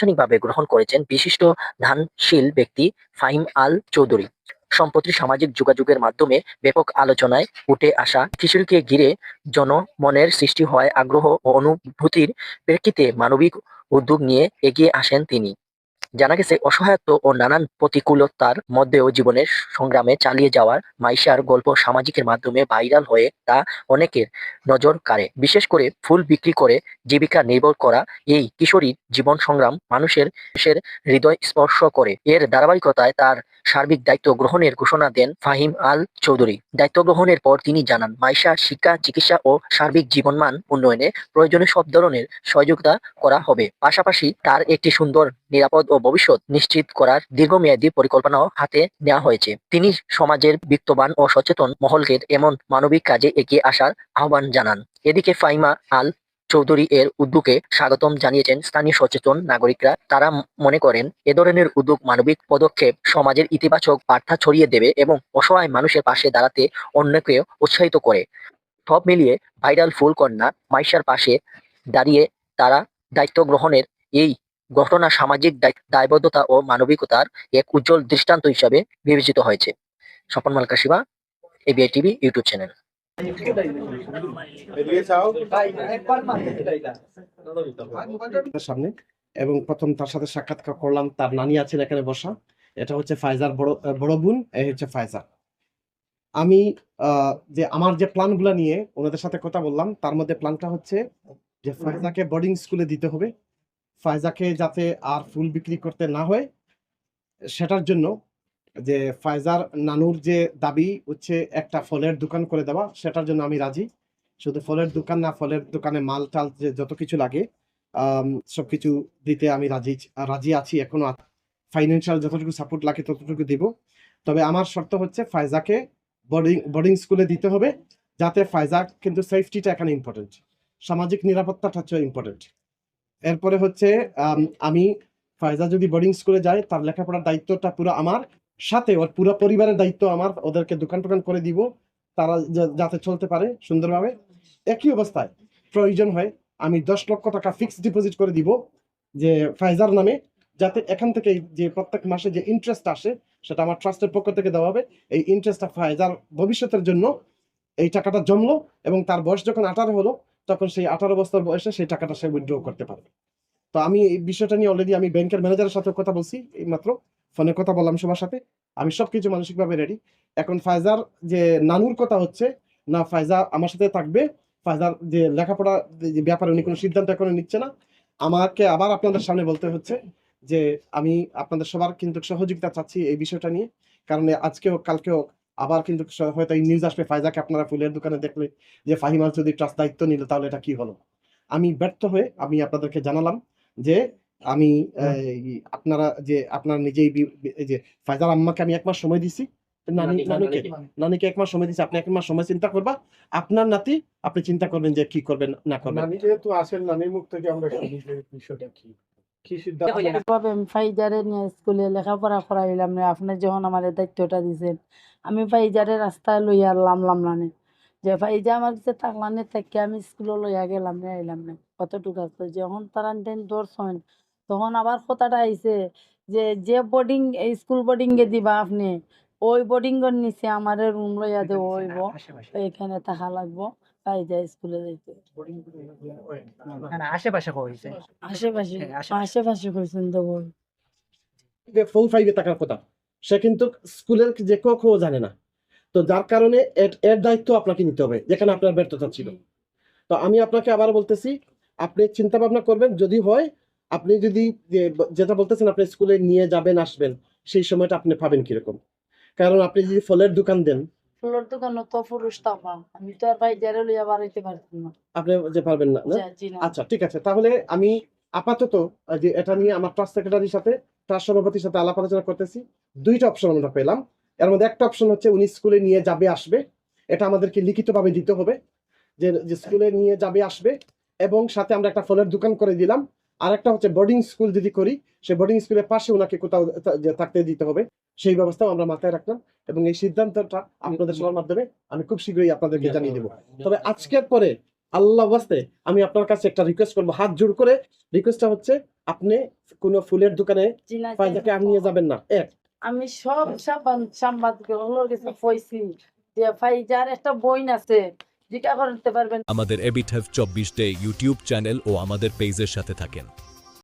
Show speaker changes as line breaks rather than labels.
আনুষ্ঠানিকভাবে গ্রহণ করেছেন বিশিষ্ট দানশীল ব্যক্তি ফাহিম আল চৌধুরী। সম্প্রতি সামাজিক যোগাযোগের মাধ্যমে ব্যাপক আলোচনায় উঠে আসা কিশোরীকে ঘিরে জনমনের সৃষ্টি হয় আগ্রহ ও অনুভূতির প্রেক্ষিতে মানবিক উদ্যোগ নিয়ে এগিয়ে আসেন তিনি। জানা গেছে অসহায়ত্ব ও নানান প্রতিকূলতার মধ্যেও জীবনের সংগ্রামে চালিয়ে যাওয়ার মাইশার গল্প সামাজিকের মাধ্যমে ভাইরাল হয়ে তা অনেকের নজর কাড়ে। বিশেষ করে ফুল বিক্রি করে জীবিকা নির্ভর করা এই কিশোরীর জীবন সংগ্রাম মানুষের হৃদয় স্পর্শ করে। এর ধারাবাহিকতায় তার সার্বিক দায়িত্ব গ্রহণের ঘোষণা দেন ফাহিম আল চৌধুরী। দায়িত্ব গ্রহণের পর তিনি জানান, মাইশা শিক্ষা, চিকিৎসা ও সার্বিক জীবনমান উন্নয়নে প্রয়োজনীয় সব ধরনের সহযোগিতা করা হবে। পাশাপাশি তার একটি সুন্দর, নিরাপদ ও ভবিষ্যৎ নিশ্চিত করার দীর্ঘমেয়াদী পরিকল্পনাও হাতে নেওয়া হয়েছে। তিনি সমাজের বিত্তবান ও সচেতন মহলকে এমন মানবিক কাজে এগিয়ে আসার আহ্বান জানান। এদিকে ফাহিমা আল চৌধুরী এর উদ্যোগে স্বাগতম জানিয়েছেন স্থানীয় সচেতন নাগরিকরা। তারা মনে করেন এ ধরনের উদ্যোগ মানবিক পদক্ষেপ সমাজের ইতিবাচক বার্তা ছড়িয়ে দেবে এবং অসহায় মানুষের পাশে দাঁড়াতে অন্যকে উৎসাহিত করে। সব মিলিয়ে ভাইরাল ফুল কন্যা মাইশার পাশে দাঁড়িয়ে তারা দায়িত্ব গ্রহণের এই ঘটনা সামাজিক দায়বদ্ধতা ও মানবিকতার এক উজ্জ্বল দৃষ্টান্ত হিসাবে বিবেচিত হয়েছে। Swapan Malka Shiba, ABI TV YouTube channel.
সামনে এবং প্রথম তার সাথে সাক্ষাৎকার করলাম, তার নানি আছেন এখানে বসা। এটা হচ্ছে ফায়জার বড় বোন, এই হচ্ছে ফায়জা। আমি যে আমার যে প্ল্যানগুলো নিয়ে ওনাদের সাথে কথা বললাম, তার মধ্যে প্ল্যানটা হচ্ছে যে ফায়জাকে বোর্ডিং স্কুলে দিতে হবে। ফায়জাকে যাতে আর ফুল বিক্রি করতে না হয়, সেটার জন্য যে ফায়জার নানুর যে দাবি হচ্ছে একটা ফলের দোকান করে দেওয়া, সেটার জন্য আমি রাজি। শুধু ফলের দোকান না, ফলের দোকানে মাল টাল যে যত কিছু লাগে সবকিছু দিতে আমি রাজি আছি। এখনো ফাইন্যান্সিয়াল যতটুকু সাপোর্ট লাগে ততটুকু দিব। তবে আমার শর্ত হচ্ছে ফায়জাকে বোর্ডিং স্কুলে দিতে হবে, যাতে ফায়জা কিন্তু সেফটিটা এখানে ইম্পর্টেন্ট, সামাজিক নিরাপত্তাটা হচ্ছে ইম্পর্টেন্ট। এরপরে হচ্ছে আমি ফায়জা যদি বোর্ডিং স্কুলে যায়, তার লেখাপড়ার দায়িত্বটা পুরো আমার, সাথে ওর পুরো পরিবারের দায়িত্ব আমার। ওদেরকে দোকান টোকান করে দিব, তারা যাতে চলতে পারে সুন্দরভাবে। একই অবস্থায় প্রয়োজন হয় আমি 10 লক্ষ টাকা ফিক্সড ডিপোজিট করে দিব যে ফায়জার নামে, যাতে এখান থেকে যে প্রত্যেক মাসে যে ইন্টারেস্ট আসে সেটা আমার ট্রাস্টের পক্ষ থেকে দেওয়া হবে। এই ইন্টারেস্টটা ফায়জার ভবিষ্যতের জন্য এই টাকাটা জমলো, এবং তার বয়স যখন 18 হলো, তখন সেই 18 বছর বয়সে সেই টাকাটা সে উইথড্র করতে পারবে। তো আমি এই বিষয়টা নিয়ে অলরেডি আমি ব্যাংকের ম্যানেজারের সাথে কথা বলছি, এই মাত্র ফোনে কথা বললাম সবার সাথে। আমি সবকিছু মানসিকভাবে রেডি। এখন ফায়জার যে নানুর কথা হচ্ছে না, ফায়জা আমার সাথে থাকবে। ফায়জার যে লেখাপড়া যে ব্যাপারে উনি কোনো সিদ্ধান্ত এখনো নিচ্ছে না। আমাকে আবার আপনাদের সামনে বলতে হচ্ছে যে আমি আপনাদের সবার কিন্তু সহযোগিতা চাচ্ছি এই বিষয়টা নিয়ে। কারণ আজকেও কালকেও আবার কিন্তু হয়তো এই নিউজ আসবে, ফায়জাকে আপনারা ফুলের দোকানে দেখলে যে ফাহিম আল চৌধুরী ট্রাস্ট দায়িত্ব নিল, তাহলে এটা কি হলো। আমি ব্যর্থ হয়ে আমি আপনাদেরকে জানালাম যে আমি আপনারা যে আপনারা নিজেই যে ফায়জার আম্মাকে আমি 1 মাস সময় দিছি, নানিকে 1 মাস সময় দিছি। আপনি 1 মাস সময় চিন্তা করবা, আপনার নাতি আপনি চিন্তা করবেন যে কি করবেন না করবেন।
নানি যেহেতু আসেন, নানির মুখ থেকে আমরা শুনি বিষয়টা কি সিদ্ধান্ত।
ফাইজারে নিয়ে স্কুলে লেখাপড়া করাইলাম না, আপনি যখন আমার দায়িত্বটা দিয়েছেন, আমি ফাইজারে রাস্তায় লইয়া আনলাম না, যে ফাইজা আমার কাছে থাকলাম না, তাকে আমি স্কুলে লইয়া গেলাম না, আইলাম না, কতটুকু আছে। যখন তারা ধরছেন, তখন আবার কথাটা আইছে যে বোর্ডিং স্কুল বোর্ডিং এ দিবা আপনি, ওই বোর্ডিং এর নিচে আমার রুম লইয়া দেবো হইব, এখানে থাকা লাগবো। ফাইজা স্কুলে যাইতে
আশেপাশে হয়েছে,
আশেপাশে কইছেন তো বল।
4-5 টাকার কথা, সে কিন্তু স্কুলের যে ক জানে না। তো যার কারণে এর দায়িত্ব আপনাকে নিতে হবে, যেখানে আপনার ব্যর্থতা ছিল। তো আমি আপনাকে আবার বলতেছি, আপনি চিন্তা ভাবনা করবেন, যদি হয় আপনি যদি যেটা বলতেছেন আপনি স্কুলে নিয়ে যাবেন আসবেন, সেই সময়টা আপনি পাবেন কিরকম। কারণ আপনি যদি ফলের দোকান দেন,
ফুলের দোকান তো পুরুষ টাকা, আমি তো আর ফাইজারে লইয়া বাড়াইতে পারতাম না।
আপনি যে পারবেন না। আচ্ছা ঠিক আছে, তাহলে আমি আপাতত যে এটা নিয়ে আমার ট্রাস্ট সেক্রেটারির সাথে, ট্রাস্ট সভাপতির সাথে আলাপ আলোচনা করতেছি। 2টা অপশন আমরা পেলাম। এর মধ্যে একটা অপশন হচ্ছে উনি স্কুলে নিয়ে যাবে আসবে, এটা আমাদেরকে লিখিতভাবে দিতে হবে যে স্কুলে নিয়ে যাবে আসবে, এবং সাথে আমরা একটা ফলের দোকান করে দিলাম। আর একটা হচ্ছে বোর্ডিং স্কুল যদি করি, সেই বোর্ডিং স্কুলের পাশে ওনাকে কোথাও থাকতে দিতে হবে, সেই ব্যবস্থাও আমরা মাথায় রাখলাম। এবং এই সিদ্ধান্তটা আপনাদের সবার মাধ্যমে আমি খুব শীঘ্রই আপনাদেরকে জানিয়ে দেবো। তবে আজকের পরে আল্লাহ ওয়াস্তে আমি আপনার কাছে একটা রিকোয়েস্ট করবো, হাত জোর করে। রিকোয়েস্টটা হচ্ছে আপনি কোনো ফুলের দোকানে
জি না,
ফাইজাকে আর নিয়ে যাবেন না।
আমি সব সাংবাদিকগুলোর কাছে কইছি যে ফাইজার একটা বইন আছে, যেটা করতে পারবেন।
আমাদের এবিটেভ 24 ডে ইউটিউব চ্যানেল ও আমাদের পেজের সাথে থাকেন।